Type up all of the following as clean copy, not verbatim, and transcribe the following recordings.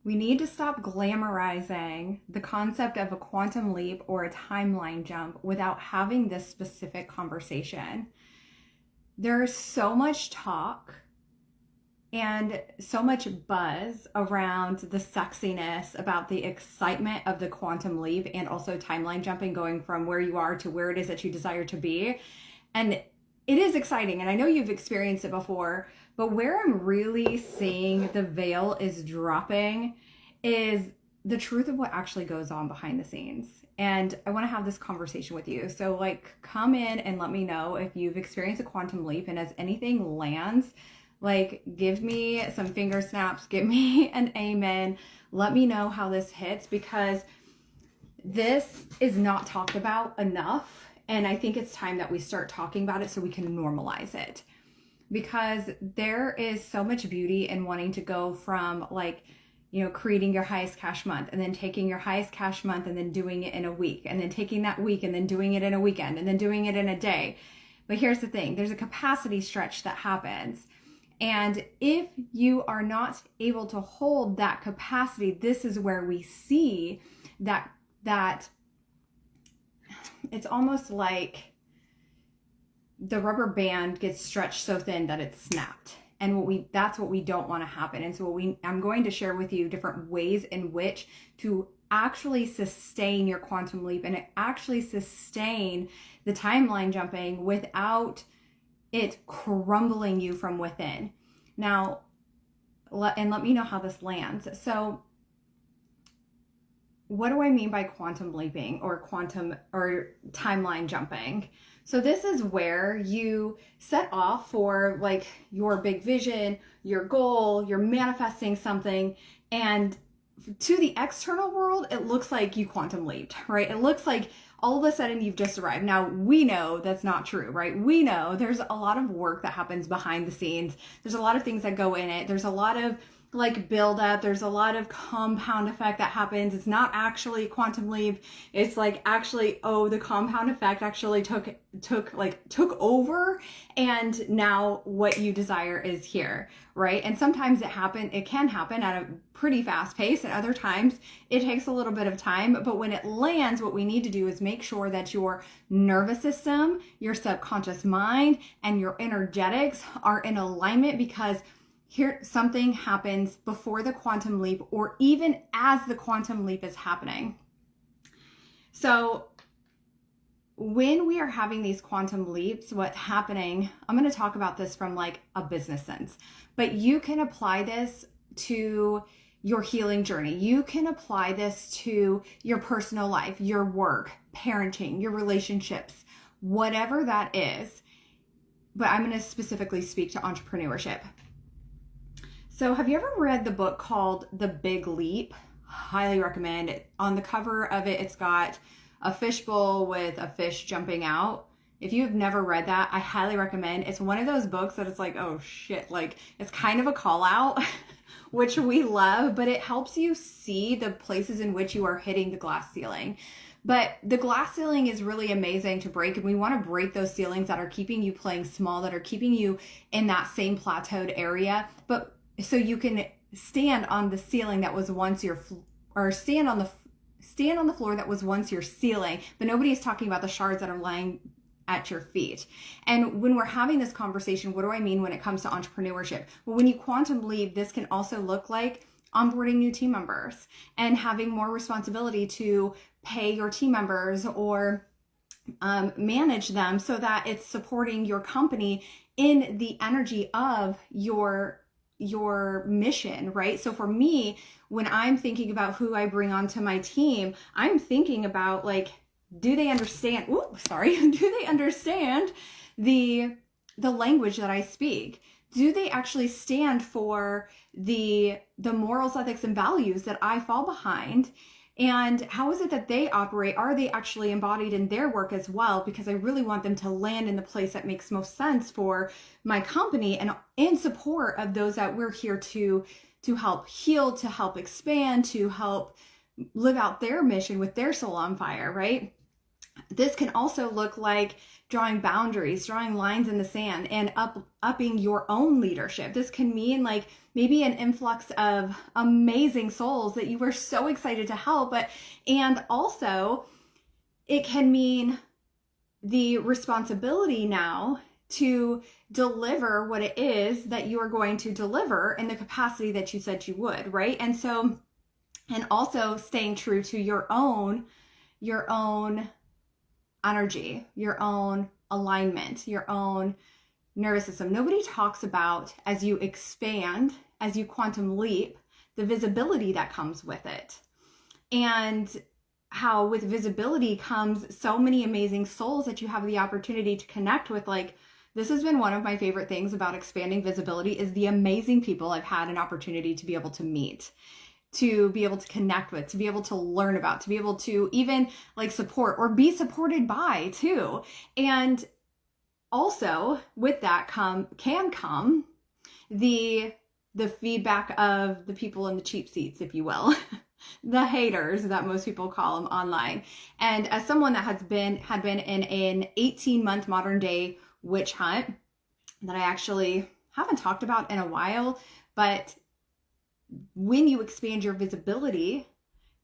We need to stop glamorizing the concept of a quantum leap or a timeline jump without having this specific conversation. There's so much talk and so much buzz around the sexiness about the excitement of the quantum leap and also timeline jumping, going from where you are to where it is that you desire to be. And it is exciting, and I know you've experienced it before, but where I'm really seeing the veil is dropping is the truth of what actually goes on behind the scenes. And I want to have this conversation with you. So like, come in and let me know if you've experienced a quantum leap, and as anything lands, like, give me some finger snaps, give me an amen. Let me know how this hits, because this is not talked about enough. And I think it's time that we start talking about it so we can normalize it, because there is so much beauty in wanting to go from, like, you know, creating your highest cash month and then taking your highest cash month and then doing it in a week, and then taking that week and then doing it in a weekend and then doing it in a day. But here's the thing, there's a capacity stretch that happens. And if you are not able to hold that capacity, this is where we see that it's almost like the rubber band gets stretched so thin that it's snapped. And that's what we don't want to happen. And so I'm going to share with you different ways in which to actually sustain your quantum leap and actually sustain the timeline jumping without it crumbling you from within. Now, let me know how this lands. So what do I mean by quantum leaping or timeline jumping? So this is where you set off for, like, your big vision, your goal, you're manifesting something, and to the external world, it looks like you quantum leaped, right? It looks like all of a sudden you've just arrived. Now, we know that's not true, right? We know there's a lot of work that happens behind the scenes. There's a lot of things that go in it. There's a lot of, like, build up. There's a lot of compound effect that happens. It's not actually quantum leap. It's like, actually, the compound effect actually took over, and now what you desire is here, right? And sometimes it can happen at a pretty fast pace, and other times it takes a little bit of time. But when it lands, what we need to do is make sure that your nervous system, your subconscious mind, and your energetics are in alignment, because here something happens before the quantum leap or even as the quantum leap is happening. So when we are having these quantum leaps, what's happening, I'm going to talk about this from, like, a business sense, but you can apply this to your healing journey. You can apply this to your personal life, your work, parenting, your relationships, whatever that is. But I'm going to specifically speak to entrepreneurship. So have you ever read the book called The Big Leap? Highly recommend it. On the cover of it, it's got a fishbowl with a fish jumping out. If you've never read that, I highly recommend. It's one of those books that it's like, oh shit, like, it's kind of a call out, which we love, but it helps you see the places in which you are hitting the glass ceiling. But the glass ceiling is really amazing to break, and we want to break those ceilings that are keeping you playing small, that are keeping you in that same plateaued area. But so you can stand on the ceiling that was once stand on the floor that was once your ceiling, but nobody is talking about the shards that are lying at your feet. And when we're having this conversation, what do I mean when it comes to entrepreneurship? Well, when you quantum leap, this can also look like onboarding new team members and having more responsibility to pay your team members or manage them so that it's supporting your company in the energy of your mission, right? So for me, when I'm thinking about who I bring onto my team, I'm thinking about, like, do they understand the language that I speak? Do they actually stand for the morals, ethics, and values that I fall behind? And how is it that they operate? Are they actually embodied in their work as well? Because I really want them to land in the place that makes most sense for my company and in support of those that we're here to help heal, to help expand, to help live out their mission with their soul on fire, right? This can also look like drawing boundaries, drawing lines in the sand, and upping your own leadership. This can mean like maybe an influx of amazing souls that you were so excited to help, and also it can mean the responsibility now to deliver what it is that you are going to deliver in the capacity that you said you would, right? And so, and also staying true to your own energy, your own alignment, your own nervous system. Nobody talks about, as you expand, as you quantum leap, the visibility that comes with it. And how with visibility comes so many amazing souls that you have the opportunity to connect with. Like, this has been one of my favorite things about expanding visibility, is the amazing people I've had an opportunity to be able to meet, to be able to connect with, to be able to learn about, to be able to even like support or be supported by too. And also with that can come the feedback of the people in the cheap seats, if you will. The haters that most people call them online. And as someone that had been in an 18-month modern day witch hunt that I actually haven't talked about in a while, but when you expand your visibility,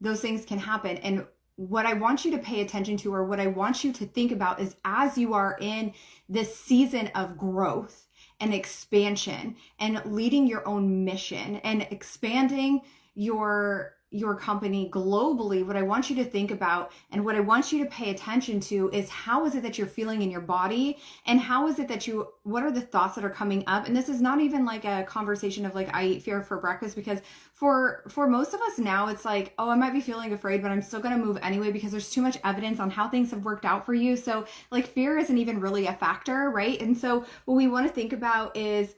those things can happen. And what I want you to pay attention to, or what I want you to think about, is as you are in this season of growth and expansion and leading your own mission and expanding your company globally, what I want you to think about and what I want you to pay attention to is, how is it that you're feeling in your body, and how is it that what are the thoughts that are coming up? And this is not even like a conversation of like, I eat fear for breakfast, because for most of us now, it's like, oh, I might be feeling afraid, but I'm still going to move anyway because there's too much evidence on how things have worked out for you. So like, fear isn't even really a factor, right? And so what we want to think about is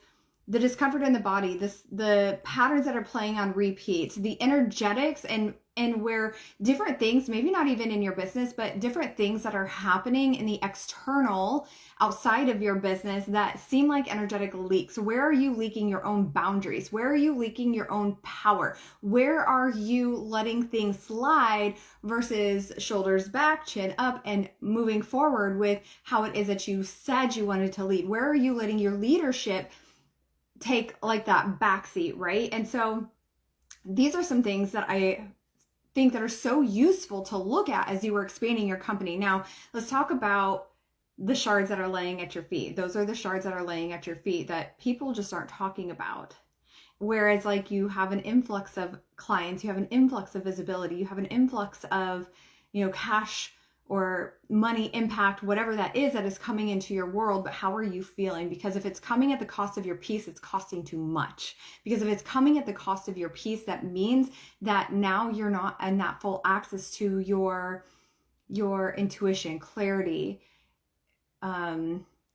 the discomfort in the body, the patterns that are playing on repeat, the energetics, and where different things, maybe not even in your business, but different things that are happening in the external outside of your business that seem like energetic leaks. Where are you leaking your own boundaries? Where are you leaking your own power? Where are you letting things slide versus shoulders back, chin up, and moving forward with how it is that you said you wanted to lead? Where are you letting your leadership take like that backseat, right? And so these are some things that I think that are so useful to look at as you are expanding your company. Now, let's talk about the shards that are laying at your feet. Those are the shards that are laying at your feet that people just aren't talking about. Whereas like, you have an influx of clients, you have an influx of visibility, you have an influx of, cash or money, impact, whatever that is coming into your world. But how are you feeling? Because if it's coming at the cost of your peace, it's costing too much. Because if it's coming at the cost of your peace, that means that now you're not in that full access to your intuition, clarity,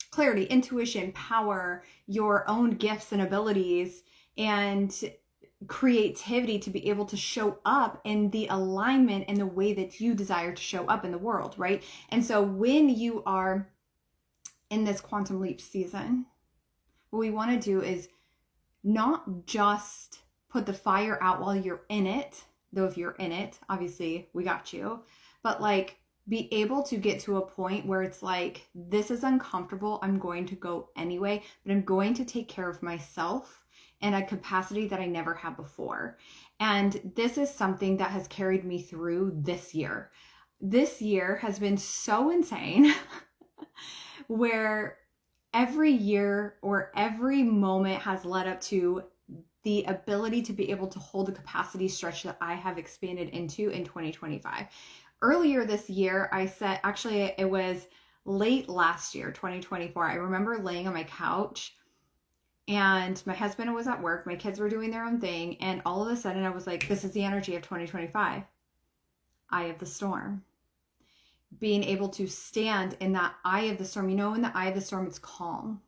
intuition, power, your own gifts and abilities, and creativity to be able to show up in the alignment and the way that you desire to show up in the world, right? And so when you are in this quantum leap season, what we want to do is not just put the fire out while you're in it, though if you're in it, obviously we got you, but like, be able to get to a point where it's like, this is uncomfortable, I'm going to go anyway, but I'm going to take care of myself in a capacity that I never had before. And this is something that has carried me through this year. This year has been so insane where every year or every moment has led up to the ability to be able to hold the capacity stretch that I have expanded into in 2025. Earlier this year, it was late last year, 2024. I remember laying on my couch and my husband was at work, my kids were doing their own thing, and all of a sudden I was like, this is the energy of 2025. Eye of the storm. Being able to stand in that eye of the storm. In the eye of the storm, it's calm.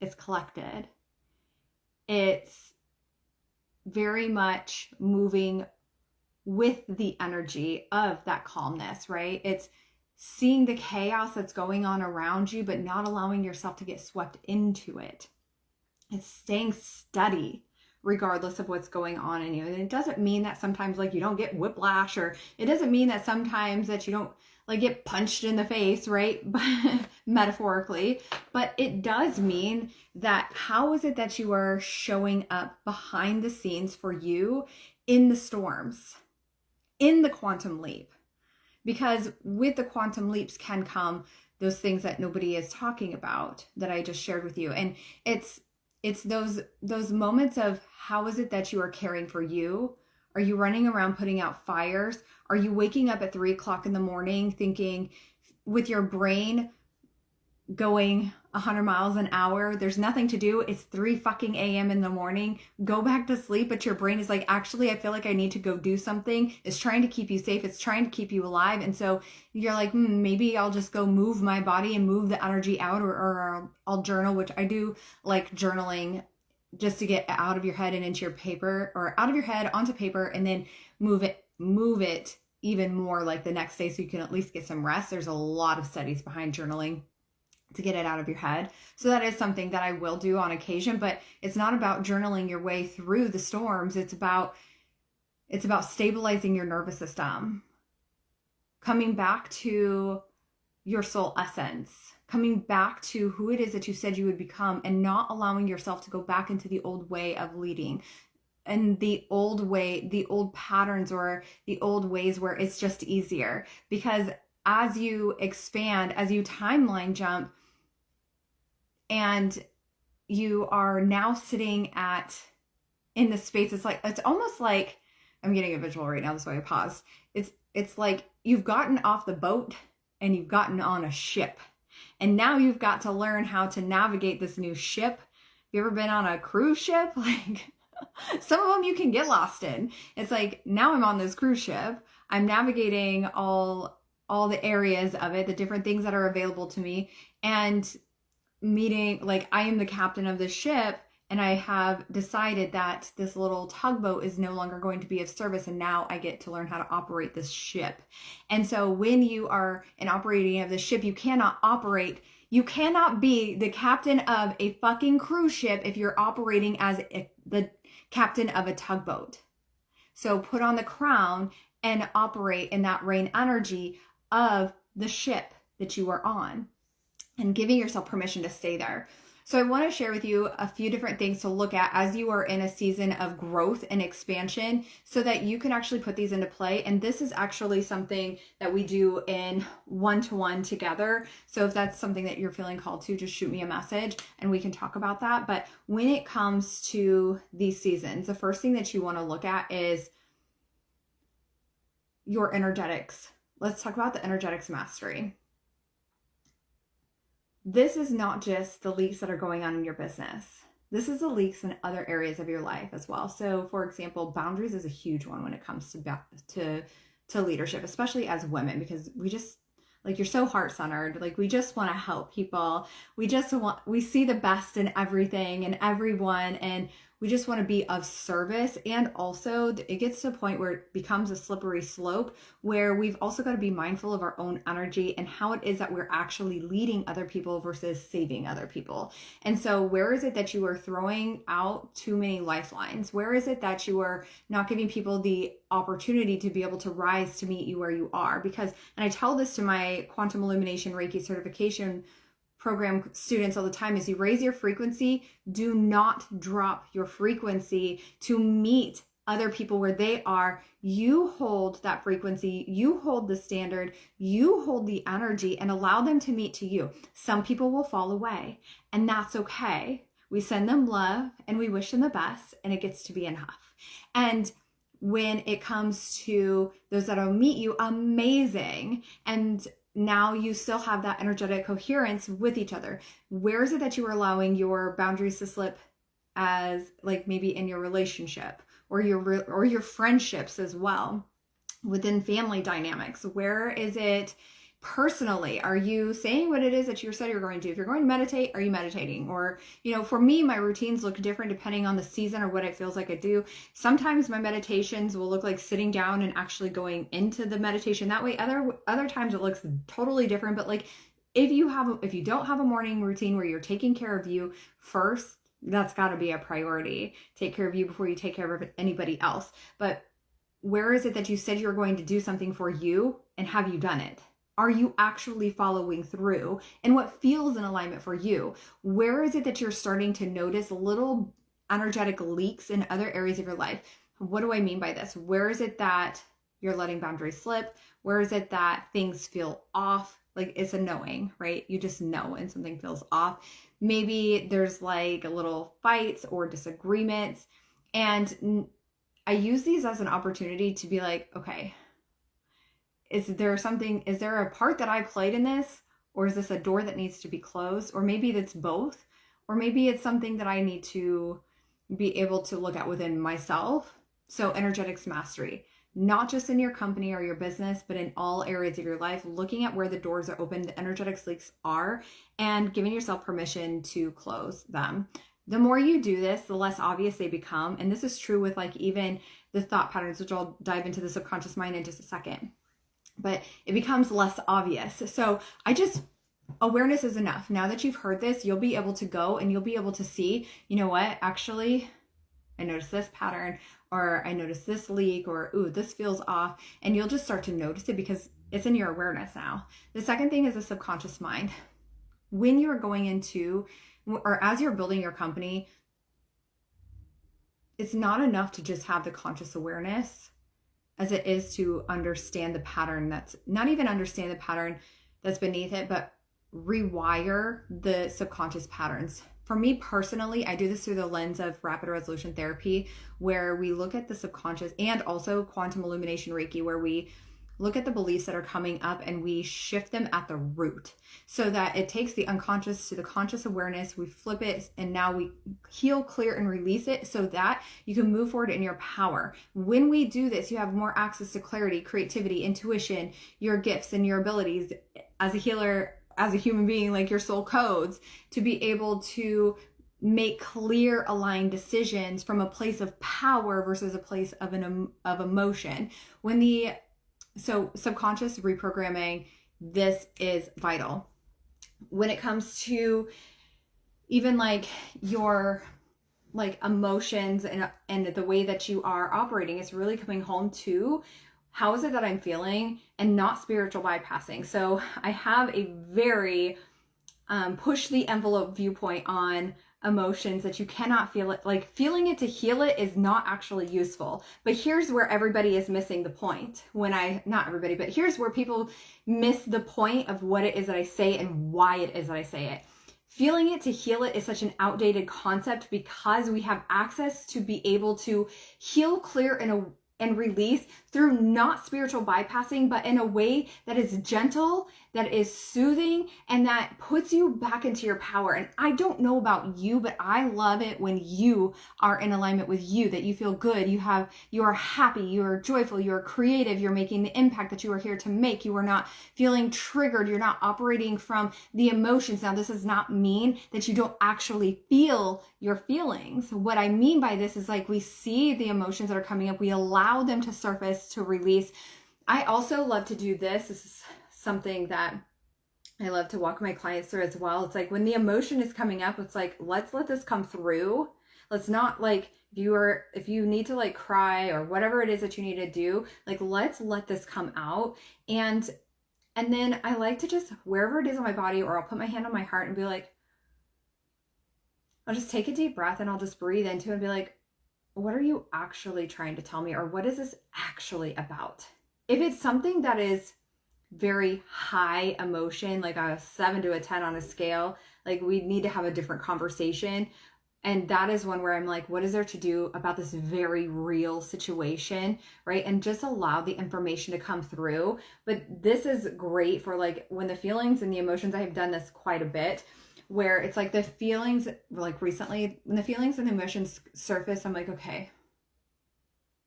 It's collected. It's very much moving with the energy of that calmness, right? It's seeing the chaos that's going on around you, but not allowing yourself to get swept into it. It's staying steady regardless of what's going on in you. And it doesn't mean that sometimes like you don't get whiplash, or it doesn't mean that sometimes that you don't like get punched in the face, right? Metaphorically, but it does mean that how is it that you are showing up behind the scenes for you in the storms, in the quantum leap? Because with the quantum leaps can come those things that nobody is talking about that I just shared with you. And it's those moments of how is it that you are caring for you? Are you running around putting out fires? Are you waking up at 3 o'clock in the morning thinking with your brain going 100 miles an hour, there's nothing to do, it's 3 fucking a.m. in the morning, go back to sleep, but your brain is like, actually, I feel like I need to go do something. It's trying to keep you safe. It's trying to keep you alive. And so you're like, maybe I'll just go move my body and move the energy out, or I'll journal, which I do like journaling just to get out of your head and into your paper, or out of your head onto paper, and then move it even more like the next day so you can at least get some rest. There's a lot of studies behind journaling to get it out of your head. So that is something that I will do on occasion, but it's not about journaling your way through the storms. It's about stabilizing your nervous system, coming back to your soul essence, coming back to who it is that you said you would become, and not allowing yourself to go back into the old way of leading and the old way, the old patterns, or the old ways where it's just easier. Because as you expand, as you timeline jump, and you are now sitting in the space, it's almost like, I'm getting a visual right now, that's why I paused. It's like you've gotten off the boat and you've gotten on a ship, and now you've got to learn how to navigate this new ship. Have you ever been on a cruise ship? Like, some of them you can get lost in. It's like, now I'm on this cruise ship, I'm navigating all the areas of it, the different things that are available to me, and meeting, like, I am the captain of this ship, and I have decided that this little tugboat is no longer going to be of service, and now I get to learn how to operate this ship. And so when you are an operating of the ship, you cannot be the captain of a fucking cruise ship if you're operating as the captain of a tugboat. So put on the crown and operate in that rain energy of the ship that you are on, and giving yourself permission to stay there. So I want to share with you a few different things to look at as you are in a season of growth and expansion, so that you can actually put these into play. And this is actually something that we do in one-to-one together. So if that's something that you're feeling called to, just shoot me a message and we can talk about that. But when it comes to these seasons, the first thing that you want to look at is your energetics. Let's talk about the energetics mastery. This is not just the leaks that are going on in your business. This is the leaks in other areas of your life as well. So for example, boundaries is a huge one when it comes to leadership, especially as women, because we just, like, you're so heart-centered. Like, we just want to help people. We see the best in everything and everyone, and we just want to be of service. And also it gets to a point where it becomes a slippery slope, where we've also got to be mindful of our own energy and how it is that we're actually leading other people versus saving other people. And so where is it that you are throwing out too many lifelines? Where is it that you are not giving people the opportunity to be able to rise to meet you where you are? Because, and I tell this to my Quantum Illumination Reiki certification program students all the time, is you raise your frequency, do not drop your frequency to meet other people where they are. You hold that frequency, you hold the standard, you hold the energy, and allow them to meet to you. Some people will fall away, and that's okay. We send them love and we wish them the best, and it gets to be enough. And when it comes to those that will meet you, amazing. And now you still have that energetic coherence with each other. Where is it that you are allowing your boundaries to slip, as like maybe in your relationship or your friendships as well, within family dynamics? Where is it personally? Are you saying what it is that you said you're going to do? If you're going to meditate, are you meditating? Or, for me, my routines look different depending on the season or what it feels like I do. Sometimes my meditations will look like sitting down and actually going into the meditation that way. Other times it looks totally different. But like, if you don't have a morning routine where you're taking care of you first, that's got to be a priority. Take care of you before you take care of anybody else. But where is it that you said you're going to do something for you, and have you done it? are you actually following through, and what feels in alignment for you? Where is it that you're starting to notice little energetic leaks in other areas of your life? What do I mean by this? Where is it that you're letting boundaries slip? Where is it that things feel off? Like, it's a knowing, right? You just know when something feels off. Maybe there's like a little fights or disagreements. And I use these as an opportunity to be like, okay, is there a part that I played in this? Or is this a door that needs to be closed? Or maybe it's both. Or maybe it's something that I need to be able to look at within myself. So energetics mastery, not just in your company or your business, but in all areas of your life, looking at where the doors are open, the energetic leaks are, and giving yourself permission to close them. The more you do this, the less obvious they become. And this is true with like even the thought patterns, which I'll dive into the subconscious mind in just a second. But it becomes less obvious. So awareness is enough. Now that you've heard this, you'll be able to go and you'll be able to see, you know what, actually, I noticed this pattern, or I noticed this leak, or ooh, this feels off. And you'll just start to notice it because it's in your awareness now. The second thing is the subconscious mind. When you're going into, or as you're building your company, it's not enough to just have the conscious awareness as it is to understand the pattern that's, not even understand the pattern that's beneath it, but rewire the subconscious patterns. For me personally, I do this through the lens of rapid resolution therapy, where we look at the subconscious, and also quantum illumination Reiki, where we look at the beliefs that are coming up and we shift them at the root, so that it takes the unconscious to the conscious awareness. We flip it, and now we heal, clear, and release it so that you can move forward in your power. When we do this, you have more access to clarity, creativity, intuition, your gifts, and your abilities as a healer, as a human being, like your soul codes, to be able to make clear, aligned decisions from a place of power versus a place of emotion. So subconscious reprogramming, this is vital. When it comes to even like your like emotions and the way that you are operating, it's really coming home to how is it that I'm feeling, and not spiritual bypassing. So I have a very push the envelope viewpoint on emotions, that you cannot feel it. Like, feeling it to heal it is not actually useful. But here's where everybody is missing the point. Not everybody, but here's where people miss the point of what it is that I say and why it is that I say it. Feeling it to heal it is such an outdated concept, because we have access to be able to heal, clear, and release through not spiritual bypassing, but in a way that is gentle, that is soothing, and that puts you back into your power. And I don't know about you, but I love it when you are in alignment with you, that you feel good, you are happy, you are joyful, you are creative, you're making the impact that you are here to make. You are not feeling triggered, you're not operating from the emotions. Now, this does not mean that you don't actually feel your feelings. What I mean by this is, like, we see the emotions that are coming up, we allow them to surface, to release. I also love to do this. This is something that I love to walk my clients through as well. It's like, when the emotion is coming up, it's like, let's let this come through. Let's not, like, if you need to like cry or whatever it is that you need to do, like, let's let this come out. And then I like to just, wherever it is on my body, or I'll put my hand on my heart and be like, I'll just take a deep breath and I'll just breathe into it and be like, what are you actually trying to tell me? Or what is this actually about? If it's something that is very high emotion, like a 7 to a 10 on a scale, like, we need to have a different conversation. And that is one where I'm like, what is there to do about this very real situation, right? And just allow the information to come through. But this is great for like when the feelings and the emotions, I have done this quite a bit, where it's like the feelings, like recently, when the feelings and the emotions surface, I'm like, okay,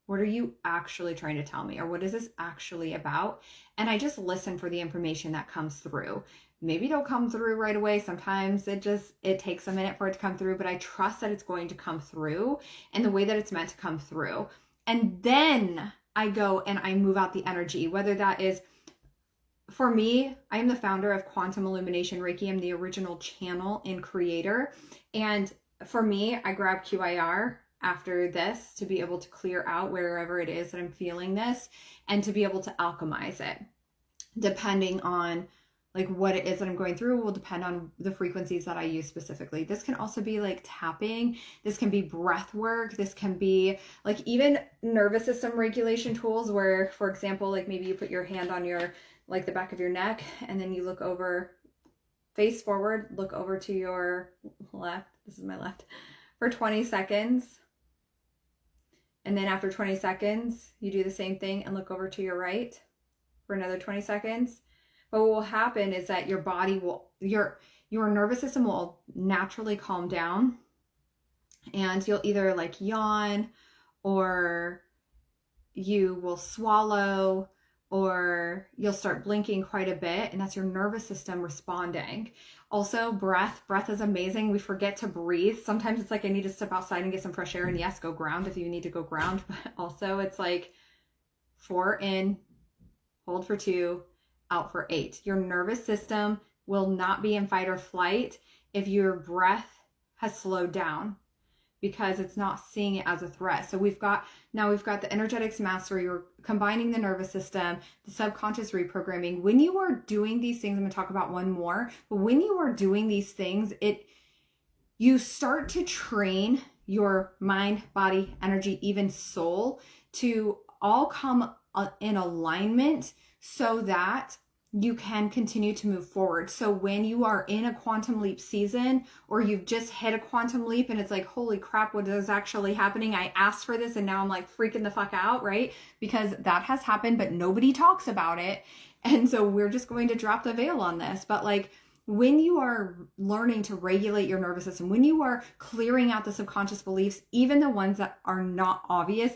what are you actually trying to tell me? Or what is this actually about? And I just listen for the information that comes through. Maybe it'll come through right away. Sometimes it takes a minute for it to come through, but I trust that it's going to come through and the way that it's meant to come through. And then I go and I move out the energy, whether that is, for me, I am the founder of Quantum Illumination Reiki. I'm the original channel and creator. And for me, I grab QIR after this to be able to clear out wherever it is that I'm feeling this, and to be able to alchemize it. depending on like what it is that I'm going through will depend on the frequencies that I use specifically. This can also be like tapping. This can be breath work. This can be like even nervous system regulation tools where, for example, like maybe you put your hand on your, like the back of your neck, and then you look over, face forward, look over to your left. This is my left for 20 seconds. And then after 20 seconds, you do the same thing and look over to your right for another 20 seconds. But what will happen is that your body will, your nervous system will naturally calm down, and you'll either like yawn, or you will swallow, or you'll start blinking quite a bit, and that's your nervous system responding. Also, breath is amazing. We forget to breathe. Sometimes it's like I need to step outside and get some fresh air, and yes, go ground if you need to go ground, but also it's like 4 in, hold for 2, out for 8. Your nervous system will not be in fight or flight if your breath has slowed down, because it's not seeing it as a threat. So we've got the energetics mastery. You're combining the nervous system, the subconscious reprogramming. When you are doing these things, I'm going to talk about one more, but when you are doing these things, you start to train your mind, body, energy, even soul to all come in alignment so that you can continue to move forward. So when you are in a quantum leap season, or you've just hit a quantum leap and it's like, holy crap, what is actually happening? I asked for this and now I'm like freaking the fuck out, right? Because that has happened, but nobody talks about it. And so we're just going to drop the veil on this. But like, when you are learning to regulate your nervous system, when you are clearing out the subconscious beliefs, even the ones that are not obvious,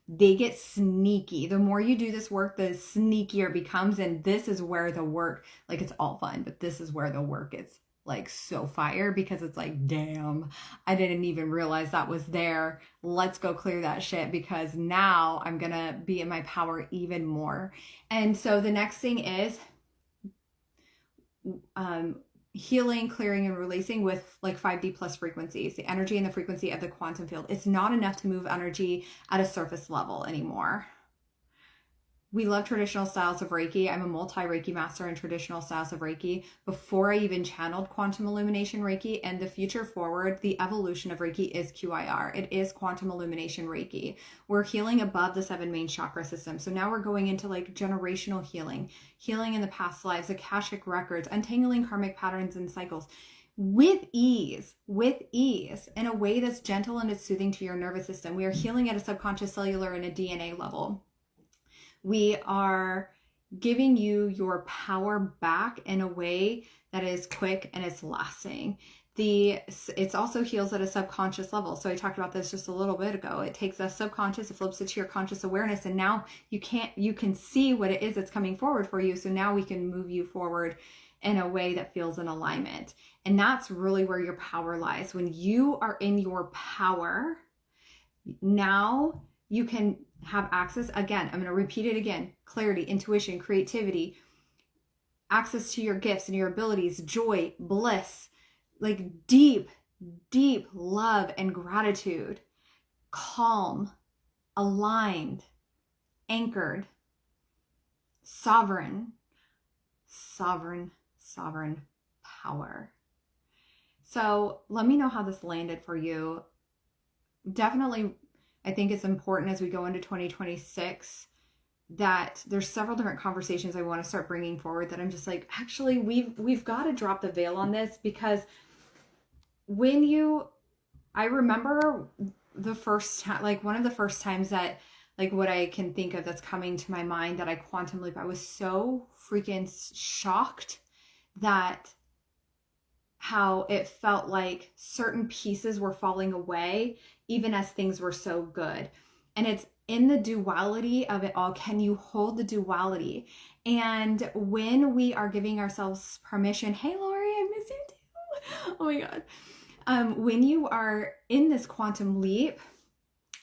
they get sneaky. The more you do this work, the sneakier it becomes. And this is where the work, like it's all fun, but this is where the work is like so fire, because it's like, damn, I didn't even realize that was there. Let's go clear that shit, because now I'm gonna be in my power even more. And so the next thing is healing, clearing, and releasing with like 5D plus frequencies, the energy and the frequency of the quantum field. It's not enough to move energy at a surface level anymore. We love traditional styles of Reiki. I'm a multi-Reiki master in traditional styles of Reiki before I even channeled quantum illumination Reiki. And the future forward, the evolution of Reiki is QIR. It is quantum illumination Reiki. We're healing above the 7 main chakra system. So now we're going into like generational healing in the past lives, Akashic records, untangling karmic patterns and cycles with ease, in a way that's gentle and it's soothing to your nervous system. We are healing at a subconscious, cellular, and a DNA level. We are giving you your power back in a way that is quick and it's lasting. It also heals at a subconscious level. So I talked about this just a little bit ago. It takes a subconscious, it flips it to your conscious awareness, and now you can see what it is that's coming forward for you. So now we can move you forward in a way that feels in alignment. And that's really where your power lies. When you are in your power, now you can have access. Again, I'm going to repeat it again. Clarity, intuition, creativity, access to your gifts and your abilities, joy, bliss, like deep love and gratitude, calm, aligned, anchored, sovereign power. So let me know how this landed for you. Definitely, I think it's important as we go into 2026 that there's several different conversations I want to start bringing forward that I'm just like, actually, we've got to drop the veil on this, because I remember the first time, like one of the first times that, like what I can think of that's coming to my mind that I quantum leap, I was so freaking shocked that how it felt like certain pieces were falling away, even as things were so good. And it's in the duality of it all. Can you hold the duality? And when we are giving ourselves permission, hey, Lori, I miss you too. Oh my God. When you are in this quantum leap,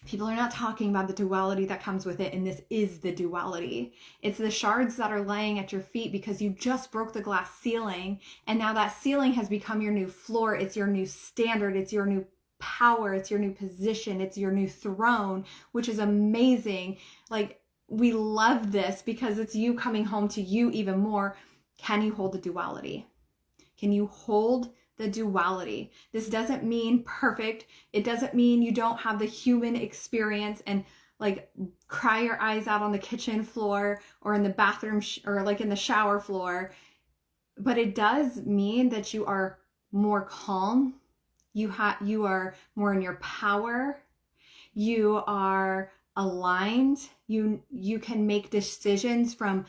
people are not talking about the duality that comes with it, and this is the duality. It's the shards that are laying at your feet because you just broke the glass ceiling, and now that ceiling has become your new floor. It's your new standard. It's your new power. It's your new position. It's your new throne, which is amazing. Like, we love this because it's you coming home to you even more. Can you hold the duality? Can you hold the duality? This doesn't mean perfect. It doesn't mean you don't have the human experience and like cry your eyes out on the kitchen floor or in the bathroom or like in the shower floor. But it does mean that you are more calm. You are more in your power. You are aligned. You can make decisions from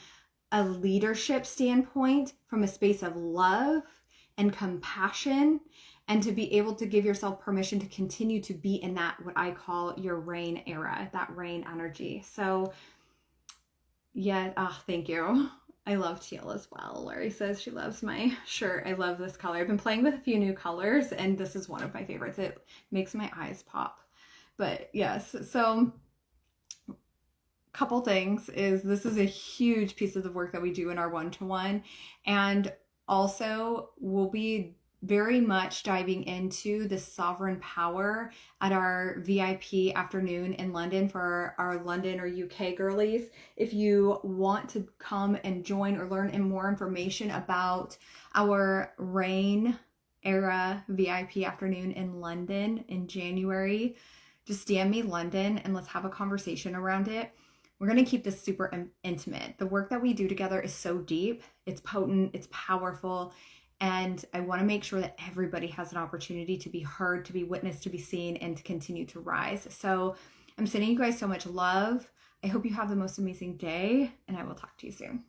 a leadership standpoint, from a space of love and compassion, and to be able to give yourself permission to continue to be in that, what I call your rain era, that rain energy. So yeah, thank you. I love teal as well. Lori says she loves my shirt. I love this color. I've been playing with a few new colors, and this is one of my favorites. It makes my eyes pop. But yes, so couple things is this is a huge piece of the work that we do in our one-to-one, and also we'll be very much diving into the sovereign power at our VIP afternoon in London for our London or UK girlies. If you want to come and join or learn more information about our rain era VIP afternoon in London in January, just DM me London and let's have a conversation around it. We're going to keep this super intimate. The work that we do together is so deep, it's potent, it's powerful, and I want to make sure that everybody has an opportunity to be heard, to be witnessed, to be seen, and to continue to rise. So I'm sending you guys so much love. I hope you have the most amazing day, and I will talk to you soon.